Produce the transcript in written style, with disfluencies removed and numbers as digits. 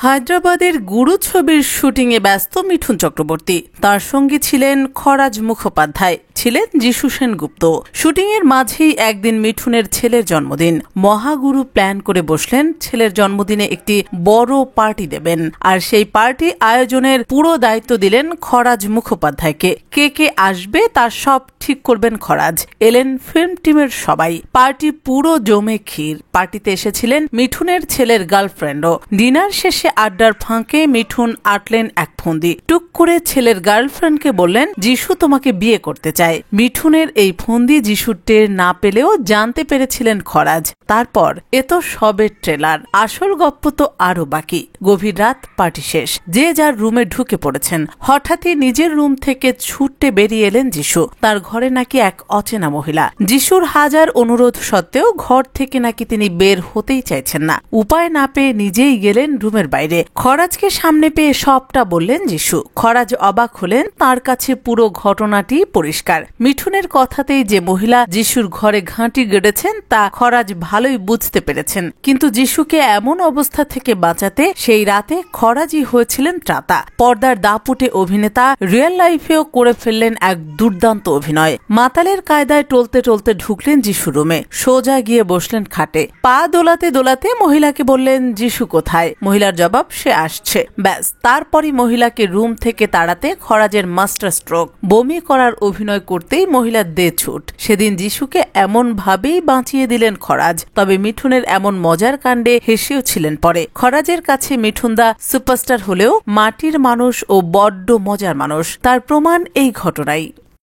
হায়দ্রাবাদের গুরু ছবির শুটিংয়ে ব্যস্ত মিঠুন চক্রবর্তী। তার সঙ্গী ছিলেন খরাজ মুখোপাধ্যায়, ছিলেন যিশু সেনগুপ্ত। শুটিংয়ের মাঝেই একদিন মিঠুনের ছেলের জন্মদিন। মহাগুরু প্ল্যান করে বসলেন ছেলের জন্মদিনে একটি বড় পার্টি দেবেন, আর সেই পার্টি আয়োজনের পুরো দায়িত্ব দিলেন খরাজ মুখোপাধ্যায়কে। কে কে আসবে তার সব ঠিক করবেন খরাজ। এলেন ফিল্ম টিমের সবাই। পার্টি পুরো জমে ক্ষীর। পার্টিতে এসেছিলেন মিঠুনের ছেলের গার্লফ্রেন্ডও। ডিনার শেষে আড্ডার ফাঁকে মিঠুন আটলেন এক ফন্দি। টুক করে ছেলের গার্লফ্রেন্ডকে বললেন, যিশু তোমাকে বিয়ে করতে চায়। মিঠুনের এই ফন্দি যিশু টের না পেলেও জানতে পেরেছিলেন খরাজ। তারপর এ তো সবের ট্রেলার, আসল গপ্প তো আরো বাকি। গভীর রাত, পার্টি শেষ, যে যার রুমে ঢুকে পড়েছেন। হঠাৎই নিজের রুম থেকে ছুটে বেরিয়ে এলেন যিশু। তার ঘরে নাকি এক অচেনা মহিলা। যিশুর হাজার অনুরোধ সত্ত্বেও ঘর থেকে নাকি তিনি বের হতেই চাইছেন না। উপায় না পেয়ে নিজেই গেলেন রুমের বাইরে। খরাজকে সামনে পেয়ে সবটা বললেন যিশু। খরাজ অবাক হলেন, তার কাছে পুরো ঘটনাটি পরিষ্কার। মিঠুনের কথাতেই যে মহিলা যিশুর ঘরে ঘাঁটি গেড়েছেন তা খরাজ ভালোই বুঝতে পেরেছেন। কিন্তু যিশুকে এমন অবস্থা থেকে বাঁচাতে সেই রাতে খরাজই হয়েছিলেন ত্রাতা। পর্দার দাপুটে অভিনেতা রিয়েল লাইফেও করে ফেললেন এক দুর্দান্ত অভিনয়। মাতালের কায়দায় টলতে টলতে ঢুকলেন যিশু রুমে। সোজা গিয়ে বসলেন খাটে। পা দোলাতে দোলাতে মহিলাকে বললেন, যিশু কোথায়? মহিলার জবাব, সে আসছে। ব্যাস, তারপরই মহিলাকে রুম থেকে তাড়াতে খরাজের মাস্টার স্ট্রোক। বমি করার অভিনয় করতেই মহিলার দে ছুট। সেদিন যিশুকে এমন ভাবেই বাঁচিয়ে দিলেন খরাজ। তবে মিঠুনের এমন মজার কাণ্ডে হেসেও ছিলেন পরে। খরাজের কাছে মিঠুনদা সুপারস্টার হলেও মাটির মানুষ ও বড্ড মজার মানুষ। তার প্রমাণ এই ঘটনাই।